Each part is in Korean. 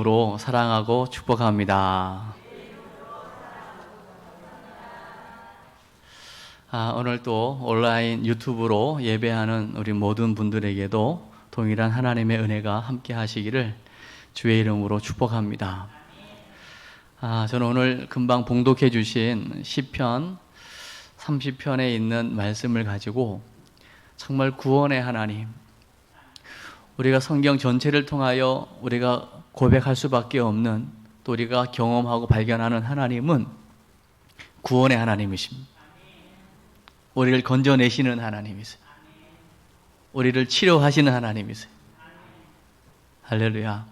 이름으로 사랑하고 축복합니다. 오늘 또 온라인 유튜브로 예배하는 우리 모든 분들에게도 동일한 하나님의 은혜가 함께 하시기를 주의 이름으로 축복합니다. 저는 오늘 금방 봉독해 주신 시편 30편에 있는 말씀을 가지고 정말 구원의 하나님, 우리가 성경 전체를 통하여 우리가 고백할 수밖에 없는, 또 우리가 경험하고 발견하는 하나님은 구원의 하나님이십니다. 우리를 건져내시는 하나님이세요. 우리를 치료하시는 하나님이세요. 할렐루야.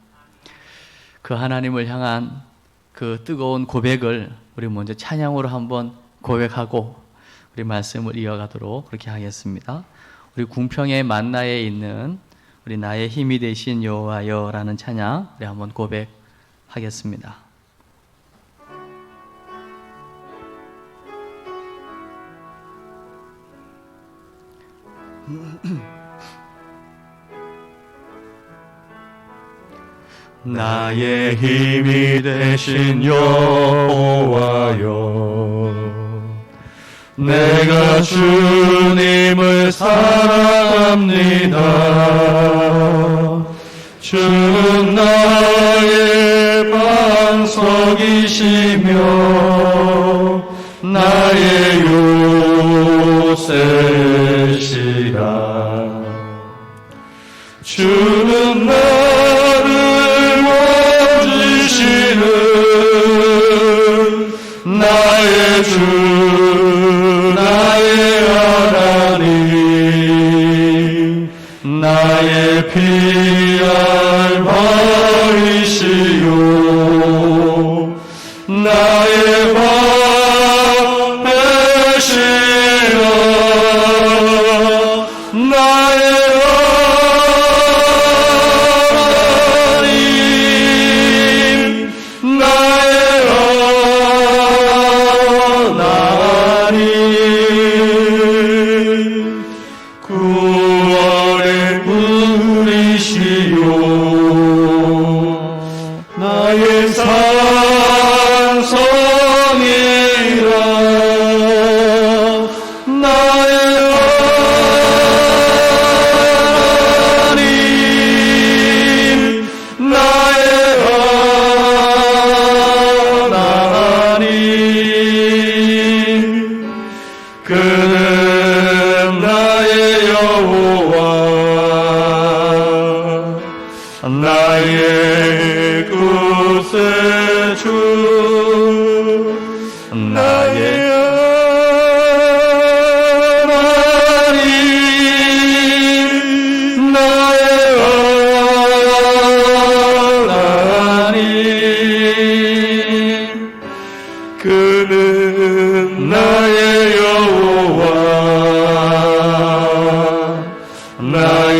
그 하나님을 향한 그 뜨거운 고백을 우리 먼저 찬양으로 한번 고백하고 우리 말씀을 이어가도록 그렇게 하겠습니다. 우리 궁평의 만나에 있는 우리 나의 힘이 되신 여호와여라는 찬양 우리 한번 고백하겠습니다. 나의 힘이 되신 여호와여, 내가 주님을 사랑합니다. 주는 나의 반석이시며 나의 요새시라. 주는 나를 원지시는 나의 주, 나의 하나님, 나의 피할 바위시요 나의 방 되시라. 나의 그는 나의 여호와, 나의 구세 주, 나의 하나님, 나의 하나님. 그는 나의 여호와, 나의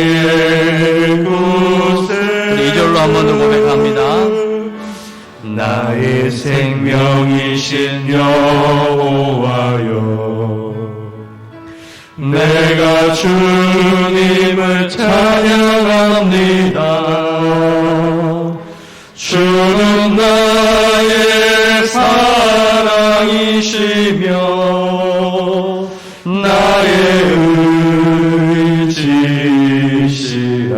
구세. 우리 2절로 한 번 더 고백합니다. 나의 생명이신 여호와여, 내가 주님을 찬양합니다. 주는 나의 사랑이시며 나의 의지시라.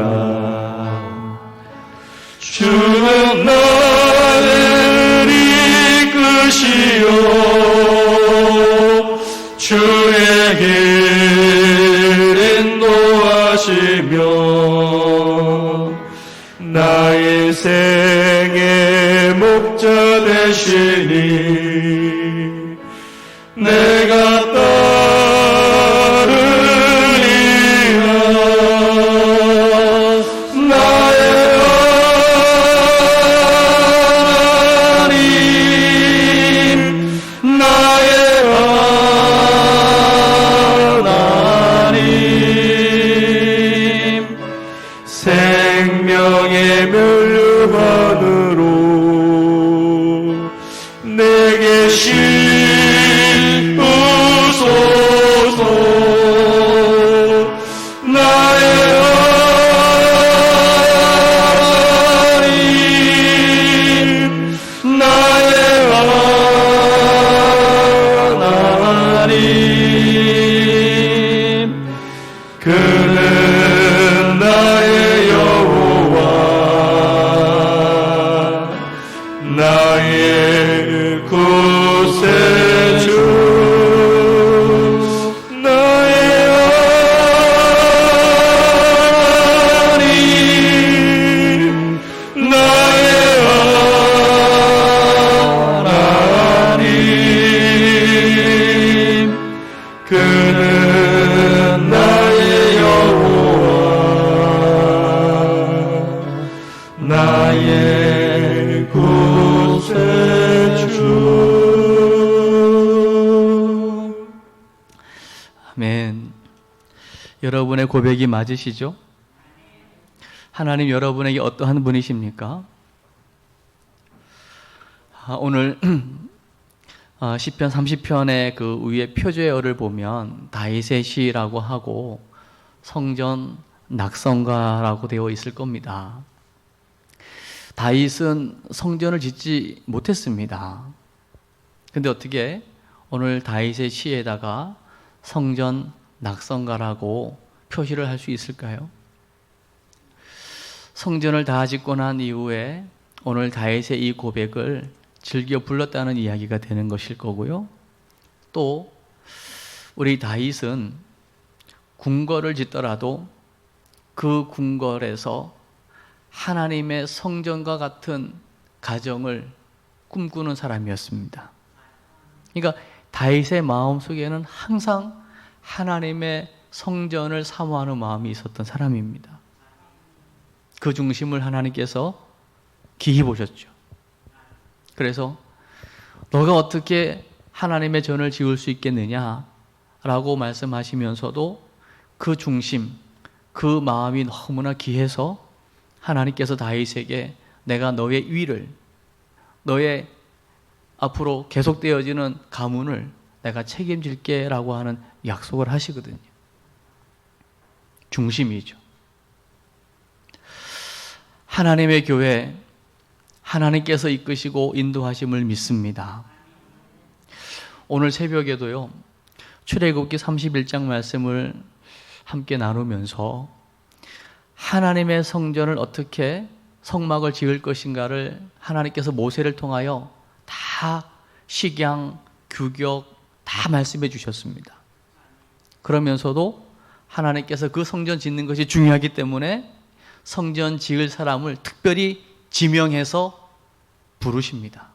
주는 나를 이끄시오 주의 길 인도하시며 나의 생의 목자 되시니 내가 생명의 멸류관으로 내게 여러분의 고백이 맞으시죠? 하나님 여러분에게 어떠한 분이십니까? 오늘 시편 30편의 그 위에 표제어를 보면 다윗의 시라고 하고 성전 낙성가라고 되어 있을 겁니다. 다윗은 성전을 짓지 못했습니다. 근데 어떻게 오늘 다윗의 시에다가 성전 낙성가라고 표시를 할 수 있을까요? 성전을 다 짓고 난 이후에 오늘 다윗의 이 고백을 즐겨 불렀다는 이야기가 되는 것일 거고요. 또 우리 다윗은 궁궐을 짓더라도 그 궁궐에서 하나님의 성전과 같은 가정을 꿈꾸는 사람이었습니다. 그러니까 다윗의 마음속에는 항상 하나님의 성전을 사모하는 마음이 있었던 사람입니다. 그 중심을 하나님께서 기히 보셨죠. 그래서 너가 어떻게 하나님의 전을 지을 수 있겠느냐라고 말씀하시면서도 그 중심, 그 마음이 너무나 귀해서 하나님께서 다윗에게 내가 너의 위를, 너의 앞으로 계속되어지는 가문을 내가 책임질게 라고 하는 약속을 하시거든요. 중심이죠. 하나님의 교회, 하나님께서 이끄시고 인도하심을 믿습니다. 오늘 새벽에도요, 출애굽기 31장 말씀을 함께 나누면서 하나님의 성전을 어떻게 성막을 지을 것인가를 하나님께서 모세를 통하여 다 식양, 규격 다 말씀해 주셨습니다. 그러면서도 하나님께서 그 성전 짓는 것이 중요하기 때문에 성전 지을 사람을 특별히 지명해서 부르십니다.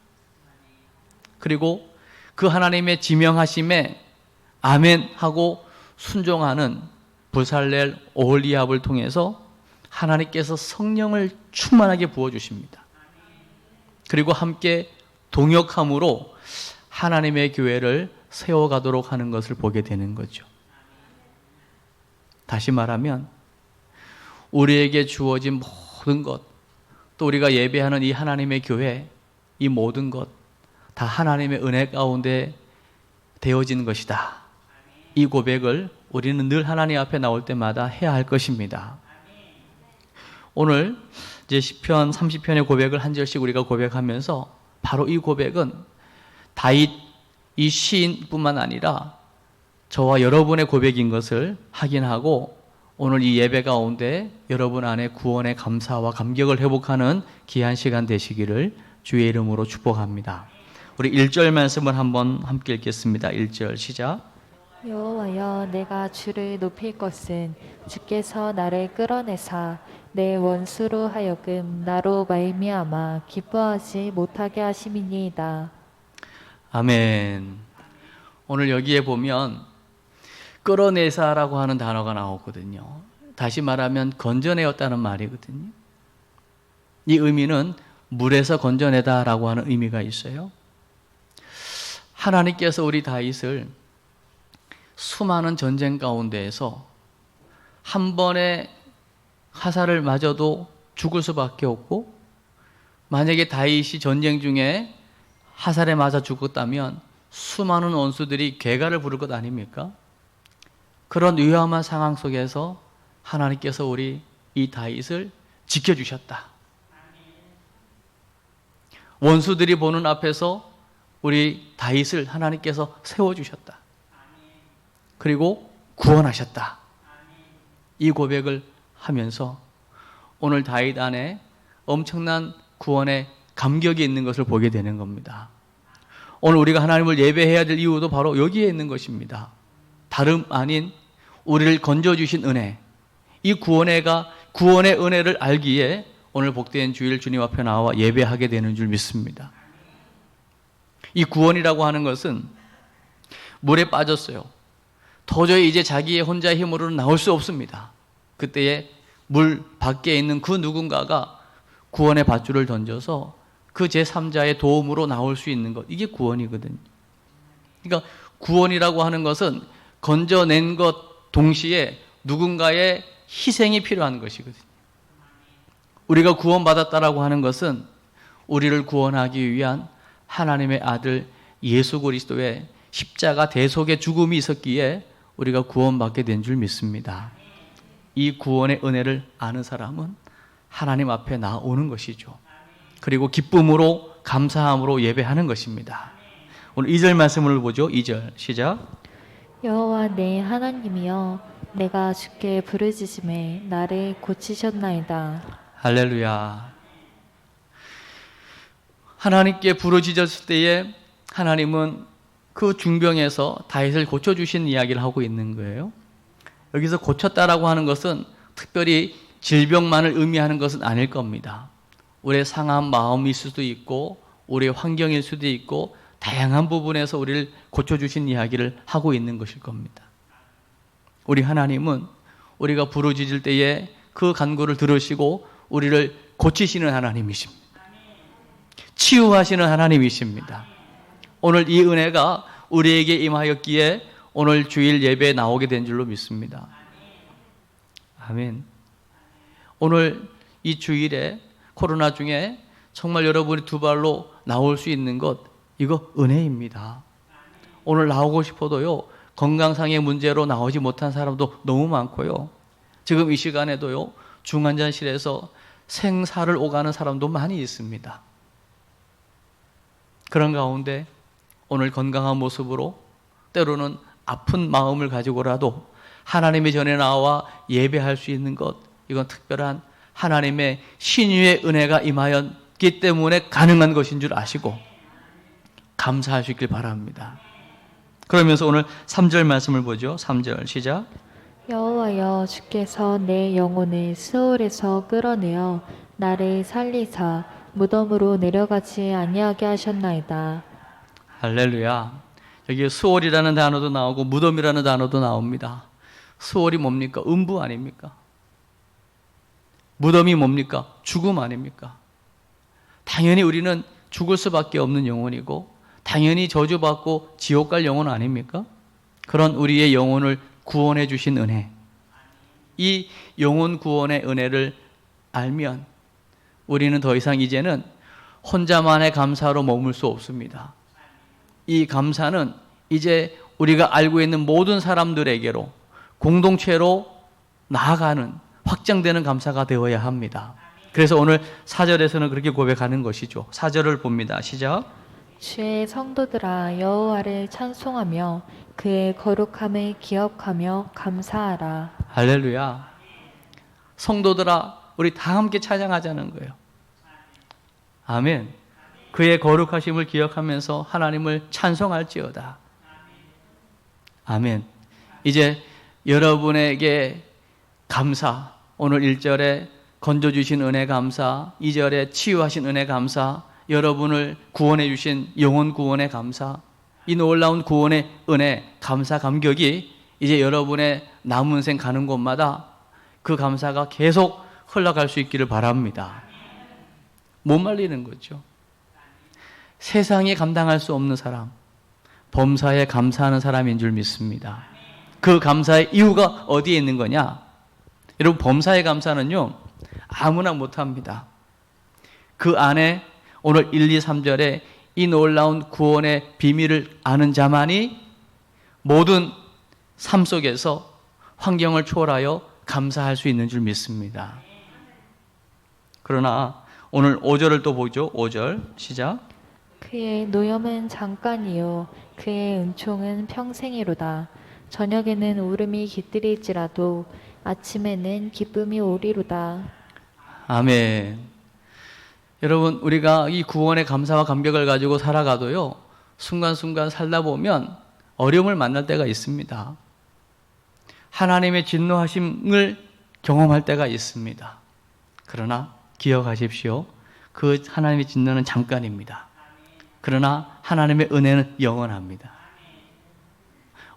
그리고 그 하나님의 지명하심에 아멘 하고 순종하는 부살렐 오홀리압을 통해서 하나님께서 성령을 충만하게 부어주십니다. 그리고 함께 동역함으로 하나님의 교회를 세워가도록 하는 것을 보게 되는 거죠. 다시 말하면 우리에게 주어진 모든 것, 또 우리가 예배하는 이 하나님의 교회, 이 모든 것 다 하나님의 은혜 가운데 되어진 것이다. 이 고백을 우리는 늘 하나님 앞에 나올 때마다 해야 할 것입니다. 오늘 이제 시편 30편의 고백을 한 절씩 우리가 고백하면서 바로 이 고백은 다윗 이 시인뿐만 아니라 저와 여러분의 고백인 것을 확인하고 오늘 이 예배 가운데 여러분 안에 구원의 감사와 감격을 회복하는 귀한 시간 되시기를 주의 이름으로 축복합니다. 우리 1절 말씀을 한번 함께 읽겠습니다. 1절 시작. 여호와여, 내가 주를 높일 것은 주께서 나를 끌어내사 내 원수로 하여금 나로 말미암아 기뻐하지 못하게 하심이니이다. 아멘. 오늘 여기에 보면 끌어내사라고 하는 단어가 나오거든요. 다시 말하면 건져내었다는 말이거든요. 이 의미는 물에서 건져내다라고 하는 의미가 있어요. 하나님께서 우리 다윗을 수많은 전쟁 가운데에서 한 번의 화살을 맞아도 죽을 수밖에 없고, 만약에 다윗이 전쟁 중에 화살에 맞아 죽었다면 수많은 원수들이 괴가를 부를 것 아닙니까? 그런 위험한 상황 속에서 하나님께서 우리 이 다윗을 지켜주셨다. 원수들이 보는 앞에서 우리 다윗을 하나님께서 세워주셨다. 그리고 구원하셨다. 이 고백을 하면서 오늘 다윗 안에 엄청난 구원의 감격이 있는 것을 보게 되는 겁니다. 오늘 우리가 하나님을 예배해야 될 이유도 바로 여기에 있는 것입니다. 다름 아닌 우리를 건져주신 은혜, 이 구원의 은혜를 알기에 오늘 복된 주일 주님 앞에 나와 예배하게 되는 줄 믿습니다. 이 구원이라고 하는 것은 물에 빠졌어요. 도저히 이제 자기의 혼자의 힘으로는 나올 수 없습니다. 그때에 물 밖에 있는 그 누군가가 구원의 밧줄을 던져서 그 제3자의 도움으로 나올 수 있는 것, 이게 구원이거든요. 그러니까 구원이라고 하는 것은 건져낸 것 동시에 누군가의 희생이 필요한 것이거든요. 우리가 구원받았다라고 하는 것은 우리를 구원하기 위한 하나님의 아들 예수 그리스도의 십자가 대속의 죽음이 있었기에 우리가 구원받게 된 줄 믿습니다. 이 구원의 은혜를 아는 사람은 하나님 앞에 나오는 것이죠. 그리고 기쁨으로 감사함으로 예배하는 것입니다. 오늘 2절 말씀을 보죠. 2절 시작. 여호와 내 하나님이여 내가 주께 부르짖음에 나를 고치셨나이다. 할렐루야. 하나님께 부르짖었을 때에 하나님은 그 중병에서 다윗을 고쳐주신 이야기를 하고 있는 거예요. 여기서 고쳤다라고 하는 것은 특별히 질병만을 의미하는 것은 아닐 겁니다. 우리의 상한 마음일 수도 있고 우리의 환경일 수도 있고 다양한 부분에서 우리를 고쳐주신 이야기를 하고 있는 것일 겁니다. 우리 하나님은 우리가 부르짖을 때에 그 간구를 들으시고 우리를 고치시는 하나님이십니다. 치유하시는 하나님이십니다. 오늘 이 은혜가 우리에게 임하였기에 오늘 주일 예배에 나오게 된 줄로 믿습니다. 아멘. 오늘 이 주일에 코로나 중에 정말 여러분이 두 발로 나올 수 있는 것, 이거 은혜입니다. 오늘 나오고 싶어도요, 건강상의 문제로 나오지 못한 사람도 너무 많고요. 지금 이 시간에도요, 중환자실에서 생사를 오가는 사람도 많이 있습니다. 그런 가운데 오늘 건강한 모습으로 때로는 아픈 마음을 가지고라도 하나님의 전에 나와 예배할 수 있는 것, 이건 특별한 하나님의 신유의 은혜가 임하였기 때문에 가능한 것인 줄 아시고 감사할 수 있길 바랍니다. 그러면서 오늘 3절 말씀을 보죠. 3절 시작. 여호와여 주께서 내 영혼을 스올에서 끌어내어 나를 살리사 무덤으로 내려가지 아니하게 하셨나이다. 할렐루야. 여기 수월이라는 단어도 나오고 무덤이라는 단어도 나옵니다. 수월이 뭡니까? 음부 아닙니까? 무덤이 뭡니까? 죽음 아닙니까? 당연히 우리는 죽을 수밖에 없는 영혼이고 당연히 저주받고 지옥 갈 영혼 아닙니까? 그런 우리의 영혼을 구원해 주신 은혜, 이 영혼 구원의 은혜를 알면 우리는 더 이상 이제는 혼자만의 감사로 머물 수 없습니다. 이 감사는 이제 우리가 알고 있는 모든 사람들에게로 공동체로 나아가는 확장되는 감사가 되어야 합니다. 그래서 오늘 4절에서는 그렇게 고백하는 것이죠. 4절을 봅니다. 시작. 주의 성도들아 여호와를 찬송하며 그의 거룩함을 기억하며 감사하라. 할렐루야. 성도들아, 우리 다 함께 찬양하자는 거예요. 아멘. 그의 거룩하심을 기억하면서 하나님을 찬송할지어다. 아멘. 이제 여러분에게 감사, 오늘 1절에 건져주신 은혜 감사, 2절에 치유하신 은혜 감사, 여러분을 구원해 주신 영혼 구원의 감사, 이 놀라운 구원의 은혜, 감사, 감격이 이제 여러분의 남은 생 가는 곳마다 그 감사가 계속 흘러갈 수 있기를 바랍니다. 못 말리는 거죠. 세상에 감당할 수 없는 사람, 범사에 감사하는 사람인 줄 믿습니다. 그 감사의 이유가 어디에 있는 거냐? 여러분, 범사의 감사는요, 아무나 못합니다. 그 안에 오늘 1, 2, 3절에 이 놀라운 구원의 비밀을 아는 자만이 모든 삶 속에서 환경을 초월하여 감사할 수 있는 줄 믿습니다. 그러나 오늘 5절을 또 보죠. 5절 시작. 그의 노염은 잠깐이요 그의 은총은 평생이로다. 저녁에는 울음이 깃들일지라도 아침에는 기쁨이 오리로다. 아멘. 여러분, 우리가 이 구원의 감사와 감격을 가지고 살아가도요, 순간순간 살다 보면 어려움을 만날 때가 있습니다. 하나님의 진노하심을 경험할 때가 있습니다. 그러나 기억하십시오. 그 하나님의 진노는 잠깐입니다. 그러나 하나님의 은혜는 영원합니다.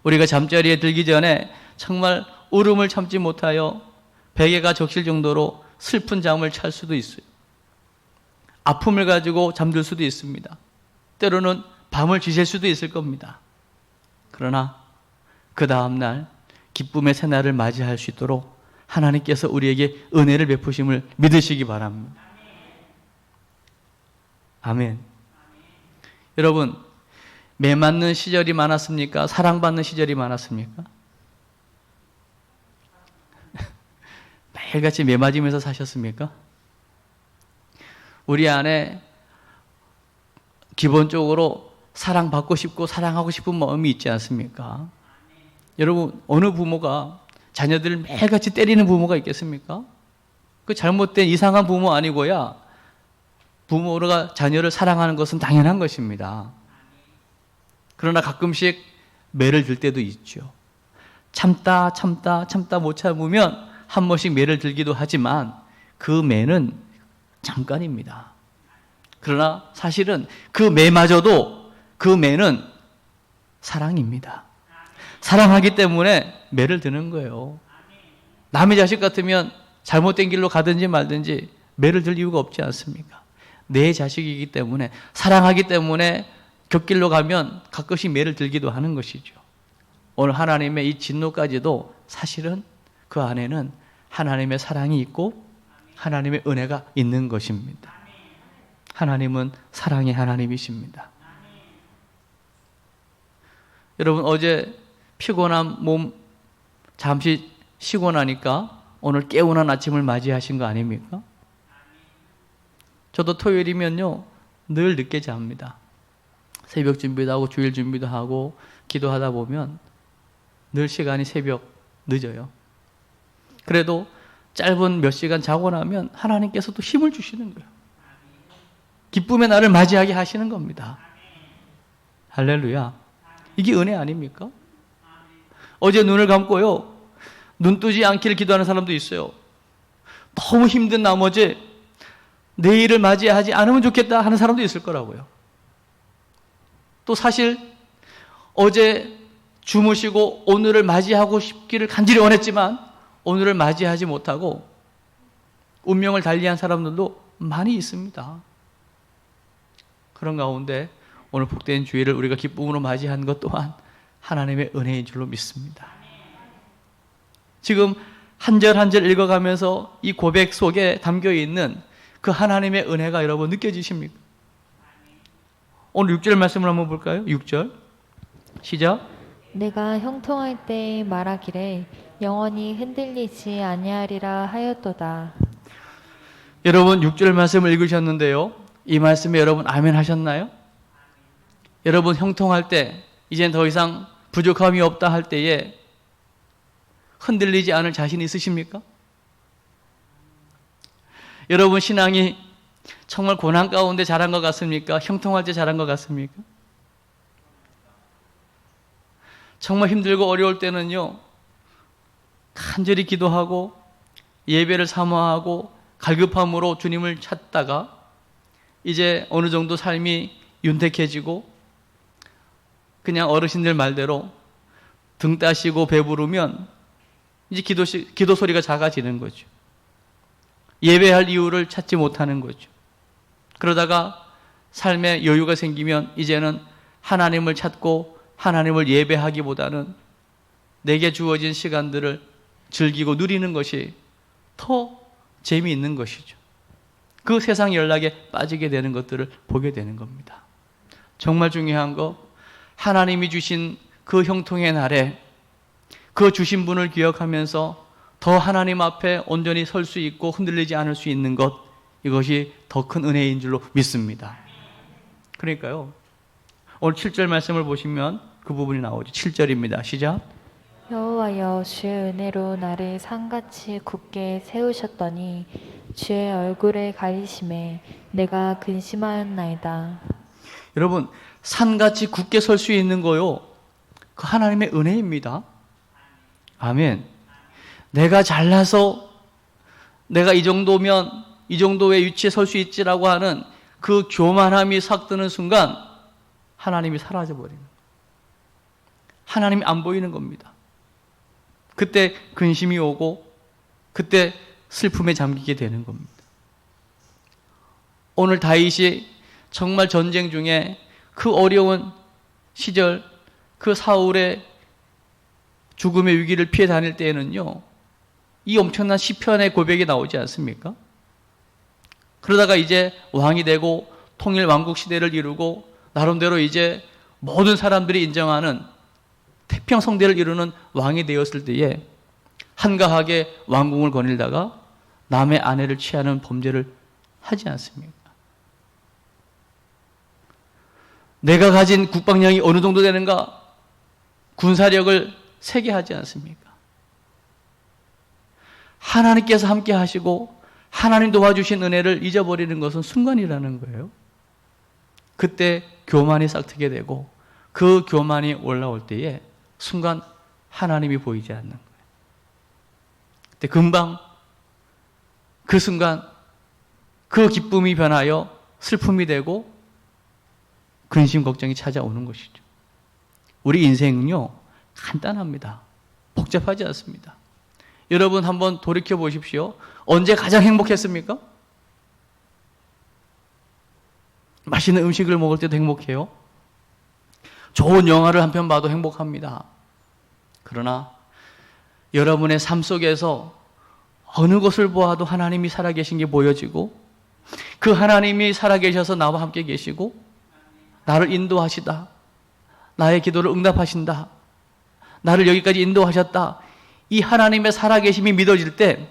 우리가 잠자리에 들기 전에 정말 울음을 참지 못하여 베개가 적실 정도로 슬픈 잠을 찰 수도 있어요. 아픔을 가지고 잠들 수도 있습니다. 때로는 밤을 지샐 수도 있을 겁니다. 그러나 그 다음날 기쁨의 새날을 맞이할 수 있도록 하나님께서 우리에게 은혜를 베푸심을 믿으시기 바랍니다. 아멘. 여러분, 매 맞는 시절이 많았습니까? 사랑받는 시절이 많았습니까? 매일같이 매 맞으면서 사셨습니까? 우리 안에 기본적으로 사랑받고 싶고 사랑하고 싶은 마음이 있지 않습니까? 여러분, 어느 부모가 자녀들을 매일같이 때리는 부모가 있겠습니까? 그 잘못된 이상한 부모 아니고야 부모가 자녀를 사랑하는 것은 당연한 것입니다. 그러나 가끔씩 매를 들 때도 있죠. 참다 못 참으면 한 번씩 매를 들기도 하지만 그 매는 잠깐입니다. 그러나 사실은 그 매마저도 그 매는 사랑입니다. 사랑하기 때문에 매를 드는 거예요. 남의 자식 같으면 잘못된 길로 가든지 말든지 매를 들 이유가 없지 않습니까? 내 자식이기 때문에, 사랑하기 때문에 곁길로 가면 가끔씩 매를 들기도 하는 것이죠. 오늘 하나님의 이 진노까지도 사실은 그 안에는 하나님의 사랑이 있고 하나님의 은혜가 있는 것입니다. 하나님은 사랑의 하나님이십니다. 여러분, 어제 피곤한 몸 잠시 쉬고 나니까 오늘 개운한 아침을 맞이하신 거 아닙니까? 저도 토요일이면요 늘 늦게 잡니다. 새벽 준비도 하고 주일 준비도 하고 기도하다 보면 늘 시간이 새벽 늦어요. 그래도 짧은 몇 시간 자고 나면 하나님께서 또 힘을 주시는 거예요. 기쁨의 날을 맞이하게 하시는 겁니다. 할렐루야. 이게 은혜 아닙니까? 어제 눈을 감고요 눈 뜨지 않기를 기도하는 사람도 있어요. 너무 힘든 나머지 내일을 맞이하지 않으면 좋겠다 하는 사람도 있을 거라고요. 또 사실 어제 주무시고 오늘을 맞이하고 싶기를 간절히 원했지만 오늘을 맞이하지 못하고 운명을 달리한 사람들도 많이 있습니다. 그런 가운데 오늘 복된 주일을 우리가 기쁨으로 맞이한 것 또한 하나님의 은혜인 줄로 믿습니다. 지금 한 절 한 절 읽어가면서 이 고백 속에 담겨 있는 그 하나님의 은혜가 여러분 느껴지십니까? 오늘 6절 말씀을 한번 볼까요? 6절 시작. 내가 형통할 때 말하기를 영원히 흔들리지 아니하리라 하였도다. 여러분 6절 말씀을 읽으셨는데요, 이 말씀에 여러분 아멘 하셨나요? 여러분 형통할 때, 이젠 더 이상 부족함이 없다 할 때에 흔들리지 않을 자신 있으십니까? 여러분 신앙이 정말 고난 가운데 자란 것 같습니까? 형통할 때 자란 것 같습니까? 정말 힘들고 어려울 때는요 간절히 기도하고 예배를 사모하고 갈급함으로 주님을 찾다가 이제 어느 정도 삶이 윤택해지고 그냥 어르신들 말대로 등 따시고 배부르면 이제 기도 소리가 작아지는 거죠. 예배할 이유를 찾지 못하는 거죠. 그러다가 삶에 여유가 생기면 이제는 하나님을 찾고 하나님을 예배하기보다는 내게 주어진 시간들을 즐기고 누리는 것이 더 재미있는 것이죠. 그 세상 연락에 빠지게 되는 것들을 보게 되는 겁니다. 정말 중요한 거, 하나님이 주신 그 형통의 날에 그 주신 분을 기억하면서 더 하나님 앞에 온전히 설 수 있고 흔들리지 않을 수 있는 것, 이것이 더 큰 은혜인 줄로 믿습니다. 그러니까요 오늘 7절 말씀을 보시면 그 부분이 나오죠. 7절입니다. 시작. 여호와여 주의 은혜로 나를 산같이 굳게 세우셨더니 주의 얼굴을 가리심에 내가 근심하였나이다. 여러분 산같이 굳게 설 수 있는 거요, 그 하나님의 은혜입니다. 아멘. 내가 잘나서 내가 이 정도면 이 정도의 위치에 설 수 있지라고 하는 그 교만함이 싹 드는 순간 하나님이 사라져버리는 거예요. 하나님이 안 보이는 겁니다. 그때 근심이 오고 그때 슬픔에 잠기게 되는 겁니다. 오늘 다윗이 정말 전쟁 중에 그 어려운 시절 그 사울의 죽음의 위기를 피해 다닐 때에는요, 이 엄청난 시편의 고백이 나오지 않습니까? 그러다가 이제 왕이 되고 통일 왕국 시대를 이루고 나름대로 이제 모든 사람들이 인정하는 태평성대를 이루는 왕이 되었을 때에 한가하게 왕궁을 거닐다가 남의 아내를 취하는 범죄를 하지 않습니까? 내가 가진 국방력이 어느 정도 되는가? 군사력을 세게 하지 않습니까? 하나님께서 함께 하시고 하나님 도와주신 은혜를 잊어버리는 것은 순간이라는 거예요. 그때 교만이 싹트게 되고 그 교만이 올라올 때에 순간 하나님이 보이지 않는 거예요. 그때 금방 그 순간 그 기쁨이 변하여 슬픔이 되고 근심 걱정이 찾아오는 것이죠. 우리 인생은요, 간단합니다. 복잡하지 않습니다. 여러분 한번 돌이켜 보십시오. 언제 가장 행복했습니까? 맛있는 음식을 먹을 때도 행복해요. 좋은 영화를 한 편 봐도 행복합니다. 그러나 여러분의 삶 속에서 어느 것을 보아도 하나님이 살아계신 게 보여지고 그 하나님이 살아계셔서 나와 함께 계시고 나를 인도하시다. 나의 기도를 응답하신다. 나를 여기까지 인도하셨다. 이 하나님의 살아계심이 믿어질 때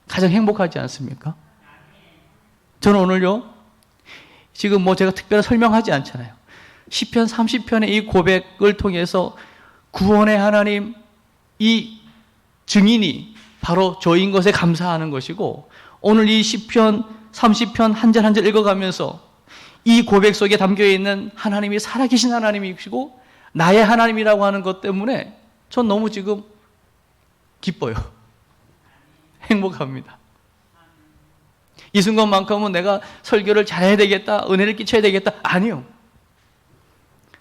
가장 행복하지 않습니까? 저는 오늘요, 지금 뭐 제가 특별히 설명하지 않잖아요. 시편 30편의 이 고백을 통해서 구원의 하나님, 이 증인이 바로 저인 것에 감사하는 것이고, 오늘 이 시편 30편 한 절 한 절 읽어가면서 이 고백 속에 담겨있는 하나님이 살아계신 하나님이시고 나의 하나님이라고 하는 것 때문에 전 너무 지금 기뻐요. 행복합니다. 이 순간만큼은 내가 설교를 잘해야 되겠다, 은혜를 끼쳐야 되겠다. 아니요.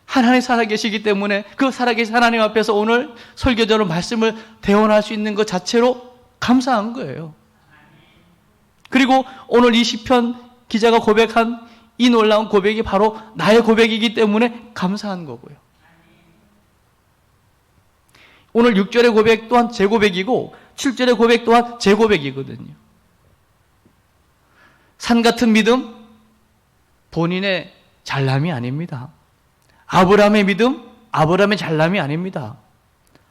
하나님 살아계시기 때문에 그 살아계신 하나님 앞에서 오늘 설교자로 말씀을 대언할 수 있는 것 자체로 감사한 거예요. 그리고 오늘 이 시편 기자가 고백한 이 놀라운 고백이 바로 나의 고백이기 때문에 감사한 거고요. 오늘 6절의 고백 또한 제 고백이고 7절의 고백 또한 제 고백이거든요. 산 같은 믿음, 본인의 잘남이 아닙니다. 아브라함의 믿음, 아브라함의 잘남이 아닙니다.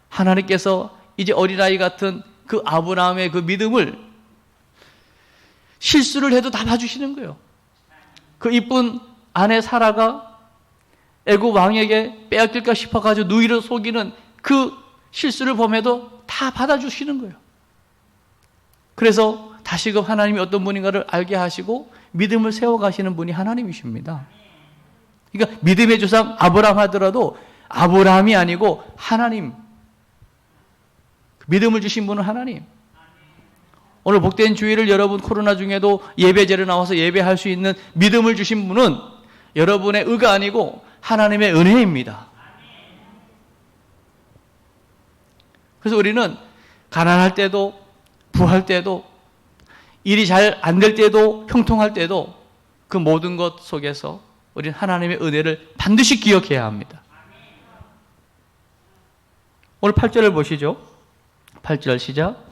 하나님께서 이제 어린아이 같은 그 아브라함의 그 믿음을 실수를 해도 다 봐주시는 거예요. 그 이쁜 아내 사라가 애굽 왕에게 빼앗길까 싶어가지고 누이를 속이는 그 실수를 범해도 다 받아주시는 거예요. 그래서 다시금 하나님이 어떤 분인가를 알게 하시고 믿음을 세워가시는 분이 하나님이십니다. 그러니까 믿음의 조상 아브라함 하더라도 아브라함이 아니고 하나님, 믿음을 주신 분은 하나님. 오늘 복된 주일을 여러분 코로나 중에도 예배제를 나와서 예배할 수 있는 믿음을 주신 분은 여러분의 의가 아니고 하나님의 은혜입니다. 그래서 우리는 가난할 때도 부할 때도 일이 잘 안 될 때도 형통할 때도 그 모든 것 속에서 우리는 하나님의 은혜를 반드시 기억해야 합니다. 오늘 8절을 보시죠. 8절 시작.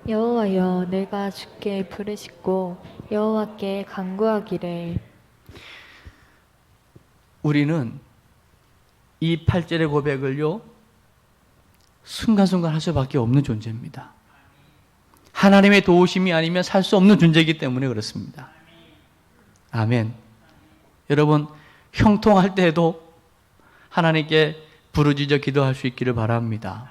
여호와여, 내가 주께 부르짖고 여호와께 간구하기를. 우리는 이 8절의 고백을요, 순간순간 할 수밖에 없는 존재입니다. 하나님의 도우심이 아니면 살 수 없는 존재이기 때문에 그렇습니다. 아멘. 여러분, 형통할 때에도 하나님께 부르짖어 기도할 수 있기를 바랍니다.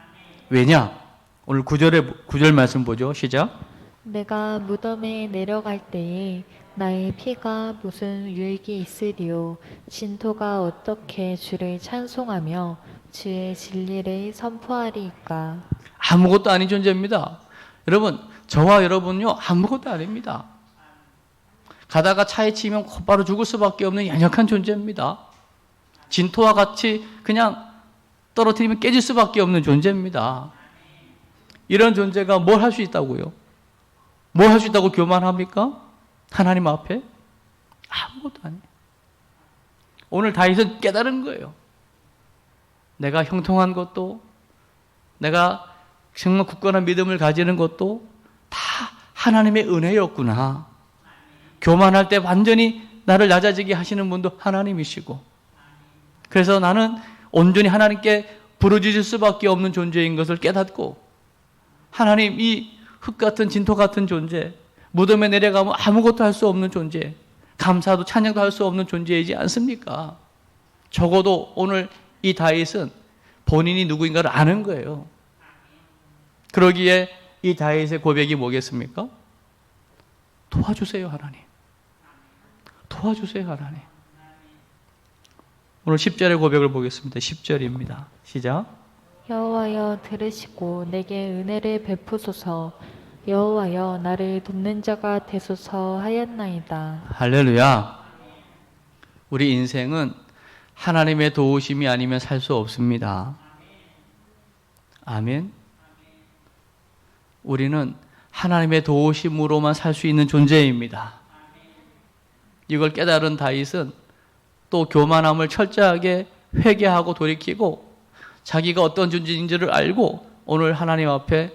왜냐? 오늘 9절 말씀 보죠. 시작. 내가 무덤에 내려갈 때에 나의 피가 무슨 유익이 있으리요. 진토가 어떻게 주를 찬송하며 주의 진리를 선포하리이까. 아무것도 아닌 존재입니다. 여러분, 저와 여러분요, 아무것도 아닙니다. 가다가 차에 치면 곧바로 죽을 수밖에 없는 연약한 존재입니다. 진토와 같이 그냥 떨어뜨리면 깨질 수밖에 없는 존재입니다. 이런 존재가 뭘 할 수 있다고요? 뭘 할 수 있다고 교만합니까? 하나님 앞에? 아무것도 아니에요. 오늘 다윗은 깨달은 거예요. 내가 형통한 것도 내가 정말 굳건한 믿음을 가지는 것도 다 하나님의 은혜였구나. 교만할 때 완전히 나를 낮아지게 하시는 분도 하나님이시고, 그래서 나는 온전히 하나님께 부르짖을 수밖에 없는 존재인 것을 깨닫고, 하나님, 이 흙 같은 진토 같은 존재, 무덤에 내려가면 아무것도 할 수 없는 존재, 감사도 찬양도 할 수 없는 존재이지 않습니까? 적어도 오늘 이 다윗은 본인이 누구인가를 아는 거예요. 그러기에 이 다윗의 고백이 뭐겠습니까? 도와주세요, 하나님. 도와주세요, 하나님. 오늘 10절의 고백을 보겠습니다. 10절입니다. 시작. 여호와여 들으시고 내게 은혜를 베푸소서. 여호와여 나를 돕는 자가 되소서 하였나이다. 할렐루야. 우리 인생은 하나님의 도우심이 아니면 살 수 없습니다. 아멘. 우리는 하나님의 도우심으로만 살 수 있는 존재입니다. 이걸 깨달은 다윗은 또 교만함을 철저하게 회개하고 돌이키고 자기가 어떤 존재인지를 알고 오늘 하나님 앞에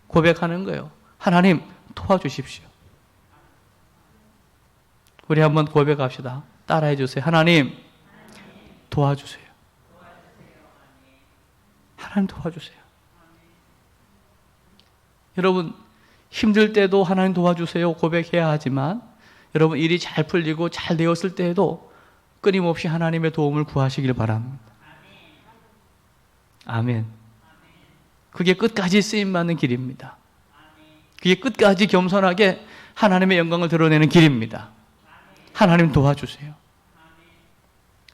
고백하는 거예요. 하나님 도와주십시오. 우리 한번 고백합시다. 따라해 주세요. 하나님 도와주세요. 하나님 도와주세요. 여러분, 힘들 때도 하나님 도와주세요 고백해야 하지만, 여러분 일이 잘 풀리고 잘 되었을 때에도 끊임없이 하나님의 도움을 구하시길 바랍니다. 아멘. 그게 끝까지 쓰임받는 길입니다. 그게 끝까지 겸손하게 하나님의 영광을 드러내는 길입니다. 하나님 도와주세요.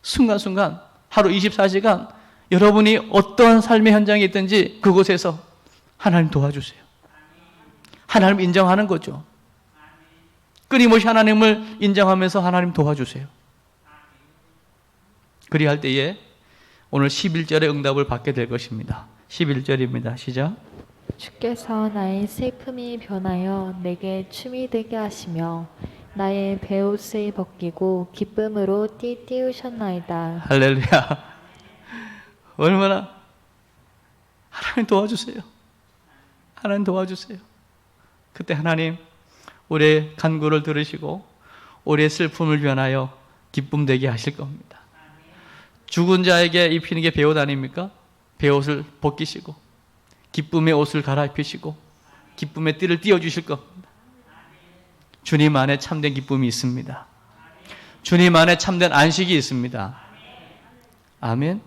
순간순간 하루 24시간 여러분이 어떠한 삶의 현장에 있든지 그곳에서 하나님 도와주세요. 하나님 인정하는 거죠. 끊임없이 하나님을 인정하면서 하나님 도와주세요. 그리할 때에 오늘 11절의 응답을 받게 될 것입니다. 11절입니다. 시작. 주께서 나의 슬픔이 변하여 내게 춤이 되게 하시며 나의 베옷을 벗기고 기쁨으로 띠띠우셨나이다. 할렐루야. 얼마나 하나님 도와주세요. 하나님 도와주세요. 그때 하나님 우리의 간구를 들으시고 우리의 슬픔을 변하여 기쁨 되게 하실 겁니다. 죽은 자에게 입히는 게 베옷 아닙니까? 베옷을 벗기시고 기쁨의 옷을 갈아입히시고 기쁨의 띠를 띄워주실 겁니다. 주님 안에 참된 기쁨이 있습니다. 주님 안에 참된 안식이 있습니다. 아멘.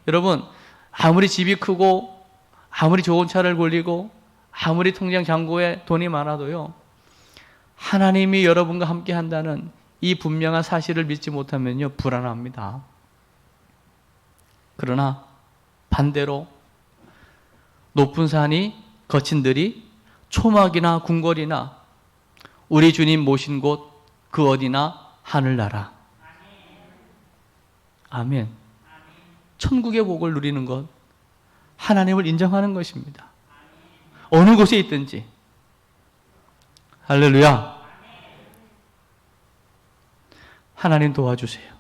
여러분, 아무리 집이 크고 아무리 좋은 차를 굴리고 아무리 통장 잔고에 돈이 많아도요, 하나님이 여러분과 함께 한다는 이 분명한 사실을 믿지 못하면요 불안합니다. 그러나 반대로 높은 산이 거친 들이 초막이나 궁궐이나 우리 주님 모신 곳 그 어디나 하늘나라. 아멘. 천국의 복을 누리는 것, 하나님을 인정하는 것입니다. 어느 곳에 있든지. 할렐루야. 하나님 도와주세요.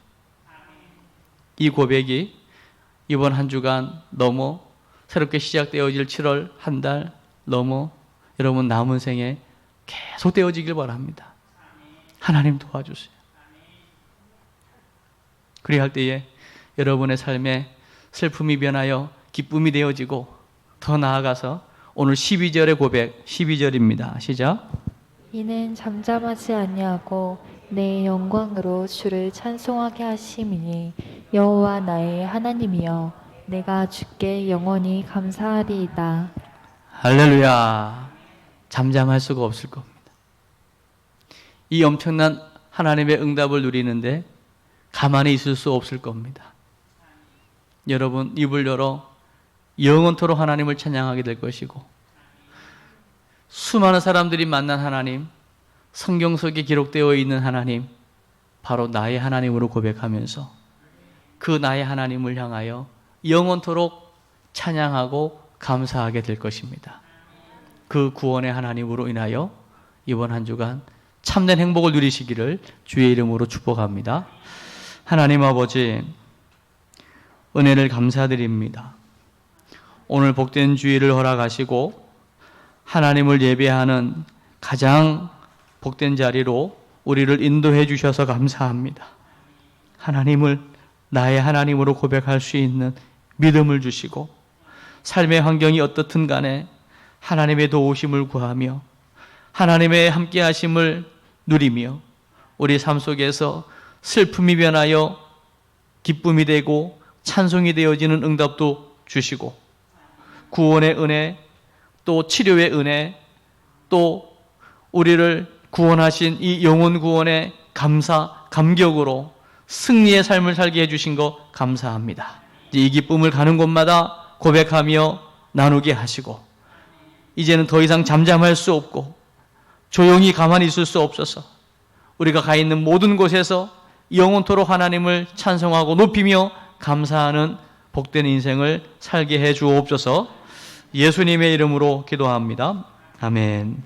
이 고백이 이번 한 주간 넘어 새롭게 시작되어질 7월 한 달 넘어 여러분 남은 생에 계속 되어지길 바랍니다. 하나님 도와주세요. 그리할 때에 여러분의 삶에 슬픔이 변하여 기쁨이 되어지고 더 나아가서 오늘 12절의 고백, 12절입니다. 시작. 이는 잠잠하지 아니하고 내 영광으로 주를 찬송하게 하심이니 여호와 나의 하나님이여 내가 주께 영원히 감사하리이다. 할렐루야. 잠잠할 수가 없을 겁니다. 이 엄청난 하나님의 응답을 누리는데 가만히 있을 수 없을 겁니다. 여러분 입을 열어 영원토록 하나님을 찬양하게 될 것이고, 수많은 사람들이 만난 하나님, 성경 속에 기록되어 있는 하나님, 바로 나의 하나님으로 고백하면서 그 나의 하나님을 향하여 영원토록 찬양하고 감사하게 될 것입니다. 그 구원의 하나님으로 인하여 이번 한 주간 참된 행복을 누리시기를 주의 이름으로 축복합니다. 하나님 아버지, 은혜를 감사드립니다. 오늘 복된 주일을 허락하시고 하나님을 예배하는 가장 복된 자리로 우리를 인도해 주셔서 감사합니다. 하나님을 나의 하나님으로 고백할 수 있는 믿음을 주시고 삶의 환경이 어떻든 간에 하나님의 도우심을 구하며 하나님의 함께 하심을 누리며 우리 삶 속에서 슬픔이 변하여 기쁨이 되고 찬송이 되어지는 응답도 주시고 구원의 은혜, 또 치료의 은혜, 또 우리를 구원하신 이 영혼 구원의 감격으로 승리의 삶을 살게 해주신 것 감사합니다. 이 기쁨을 가는 곳마다 고백하며 나누게 하시고 이제는 더 이상 잠잠할 수 없고 조용히 가만히 있을 수 없어서 우리가 가 있는 모든 곳에서 영원토록 하나님을 찬송하고 높이며 감사하는 복된 인생을 살게 해 주옵소서. 예수님의 이름으로 기도합니다. 아멘.